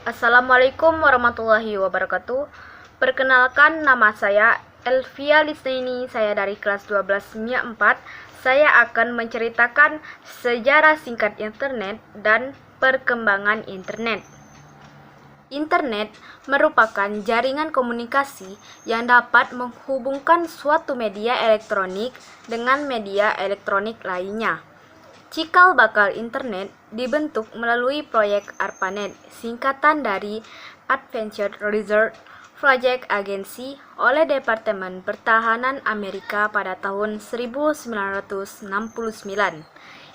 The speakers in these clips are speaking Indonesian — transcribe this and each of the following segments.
Assalamualaikum warahmatullahi wabarakatuh. Perkenalkan, nama saya Elvia Lisnaini. Saya dari kelas 12 MIA 4. Saya akan menceritakan sejarah singkat internet dan perkembangan internet. Internet merupakan jaringan komunikasi yang dapat menghubungkan suatu media elektronik dengan media elektronik lainnya. Cikal bakal internet dibentuk melalui proyek ARPANET, singkatan dari Advanced Research Project Agency oleh Departemen Pertahanan Amerika pada tahun 1969.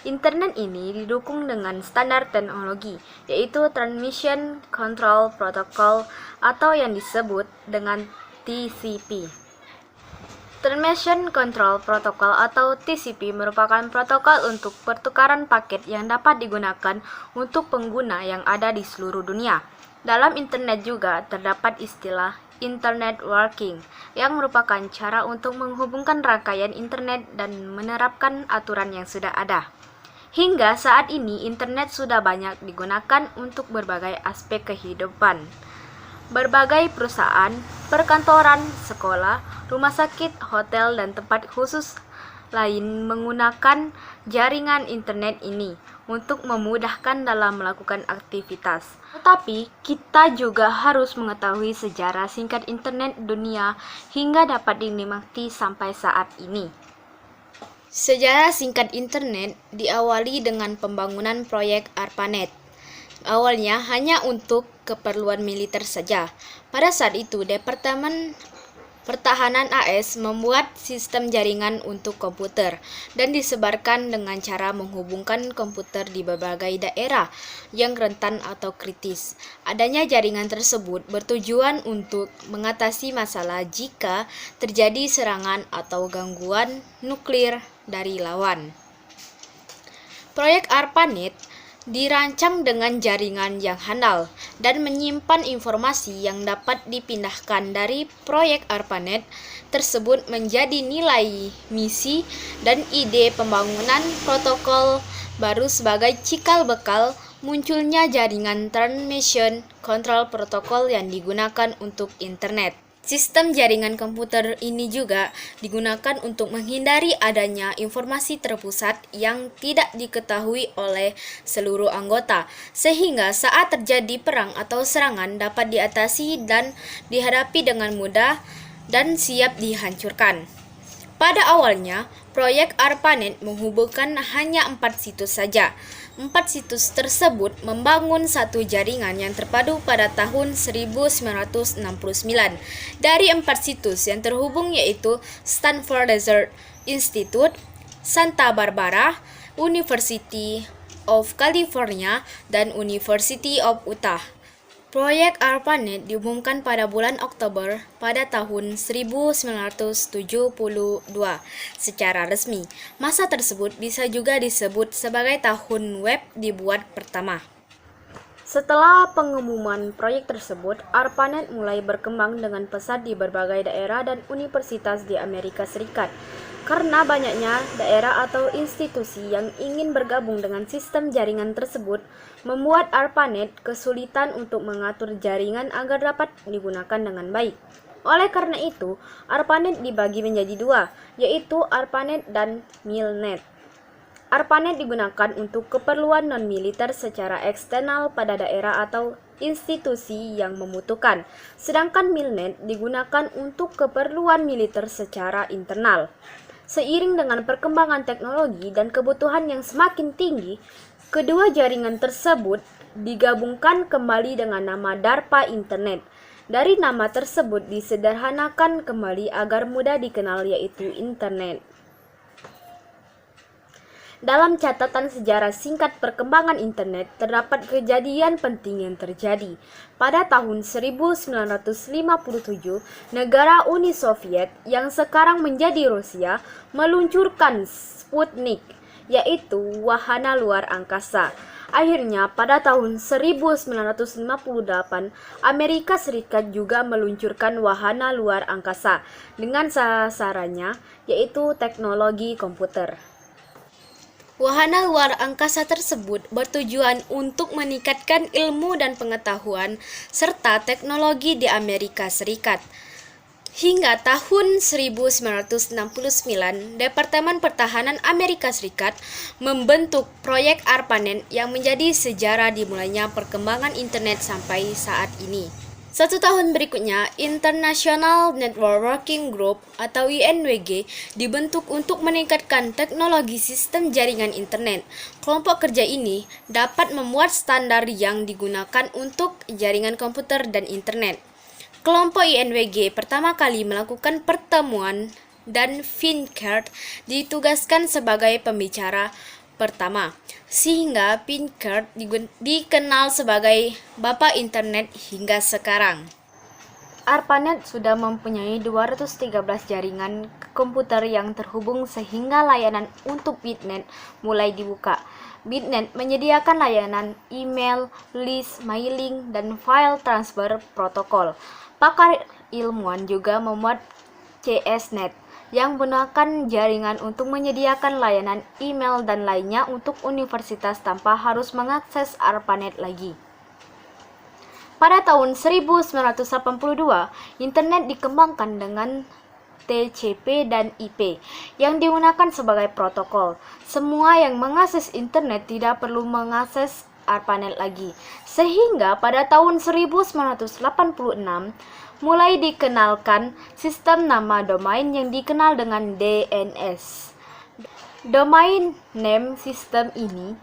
Internet ini didukung dengan standar teknologi, yaitu Transmission Control Protocol atau yang disebut dengan TCP. Transmission Control Protocol atau TCP merupakan protokol untuk pertukaran paket yang dapat digunakan untuk pengguna yang ada di seluruh dunia. Dalam internet juga terdapat istilah Internet Working, yang merupakan cara untuk menghubungkan rangkaian internet dan menerapkan aturan yang sudah ada. Hingga saat ini, internet sudah banyak digunakan untuk berbagai aspek kehidupan. Berbagai perusahaan, perkantoran, sekolah, rumah sakit, hotel, dan tempat khusus lain menggunakan jaringan internet ini untuk memudahkan dalam melakukan aktivitas. Tetapi kita juga harus mengetahui sejarah singkat internet dunia hingga dapat dinikmati sampai saat ini. Sejarah singkat internet diawali dengan pembangunan proyek ARPANET. Awalnya hanya untuk keperluan militer saja. Pada saat itu, Departemen Pertahanan AS membuat sistem jaringan untuk komputer dan disebarkan dengan cara menghubungkan komputer di berbagai daerah yang rentan atau kritis. Adanya jaringan tersebut bertujuan untuk mengatasi masalah jika terjadi serangan atau gangguan nuklir dari lawan. Proyek ARPANET dirancang dengan jaringan yang handal dan menyimpan informasi yang dapat dipindahkan dari proyek ARPANET tersebut menjadi nilai misi dan ide pembangunan protokol baru sebagai cikal bakal munculnya jaringan Transmission Control Protocol yang digunakan untuk internet. Sistem jaringan komputer ini juga digunakan untuk menghindari adanya informasi terpusat yang tidak diketahui oleh seluruh anggota, sehingga saat terjadi perang atau serangan dapat diatasi dan dihadapi dengan mudah dan siap dihancurkan. Pada awalnya, proyek ARPANET menghubungkan hanya 4 situs saja. 4 situs tersebut membangun satu jaringan yang terpadu pada tahun 1969. Dari 4 situs yang terhubung yaitu Stanford Desert Institute, Santa Barbara, University of California, dan University of Utah. Proyek ARPANET diumumkan pada bulan Oktober pada tahun 1972 secara resmi. Masa tersebut bisa juga disebut sebagai tahun web dibuat pertama. Setelah pengumuman proyek tersebut, ARPANET mulai berkembang dengan pesat di berbagai daerah dan universitas di Amerika Serikat. Karena banyaknya daerah atau institusi yang ingin bergabung dengan sistem jaringan tersebut, membuat ARPANET kesulitan untuk mengatur jaringan agar dapat digunakan dengan baik. Oleh karena itu, ARPANET dibagi menjadi dua, yaitu ARPANET dan MILNET. ARPANET digunakan untuk keperluan non-militer secara eksternal pada daerah atau institusi yang membutuhkan, sedangkan MILNET digunakan untuk keperluan militer secara internal. Seiring dengan perkembangan teknologi dan kebutuhan yang semakin tinggi, kedua jaringan tersebut digabungkan kembali dengan nama DARPA Internet. Dari nama tersebut disederhanakan kembali agar mudah dikenal, yaitu Internet. Dalam catatan sejarah singkat perkembangan internet, terdapat kejadian penting yang terjadi. Pada tahun 1957, negara Uni Soviet yang sekarang menjadi Rusia meluncurkan Sputnik, yaitu wahana luar angkasa. Akhirnya, pada tahun 1958, Amerika Serikat juga meluncurkan wahana luar angkasa dengan sasarannya, yaitu teknologi komputer. Wahana luar angkasa tersebut bertujuan untuk meningkatkan ilmu dan pengetahuan serta teknologi di Amerika Serikat. Hingga tahun 1969, Departemen Pertahanan Amerika Serikat membentuk proyek ARPANET yang menjadi sejarah dimulainya perkembangan internet sampai saat ini. 1 tahun berikutnya, International Network Working Group atau INWG dibentuk untuk meningkatkan teknologi sistem jaringan internet. Kelompok kerja ini dapat membuat standar yang digunakan untuk jaringan komputer dan internet. Kelompok INWG pertama kali melakukan pertemuan dan Pinkert ditugaskan sebagai pembicara pertama, sehingga Pinkert dikenal sebagai Bapak Internet hingga sekarang. ARPANET sudah mempunyai 213 jaringan komputer yang terhubung sehingga layanan untuk BitNet mulai dibuka. BitNet menyediakan layanan email, list, mailing, dan file transfer protokol. Pakar ilmuwan juga membuat CSNet yang menggunakan jaringan untuk menyediakan layanan email dan lainnya untuk universitas tanpa harus mengakses ARPANET lagi. Pada tahun 1982, internet dikembangkan dengan TCP dan IP yang digunakan sebagai protokol. Semua yang mengakses internet tidak perlu mengakses ARPANET lagi. Sehingga pada tahun 1986 mulai dikenalkan sistem nama domain yang dikenal dengan DNS. Domain name system ini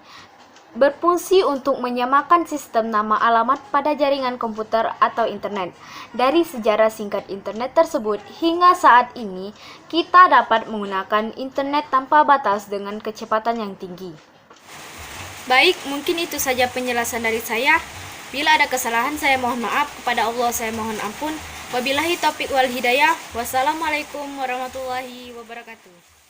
berfungsi untuk menyamakan sistem nama alamat pada jaringan komputer atau internet. Dari sejarah singkat internet tersebut hingga saat ini, kita dapat menggunakan internet tanpa batas dengan kecepatan yang tinggi. Baik, mungkin itu saja penjelasan dari saya. Bila ada kesalahan, saya mohon maaf. Kepada Allah, saya mohon ampun. Wabillahi taufiq wal hidayah. Wassalamualaikum warahmatullahi wabarakatuh.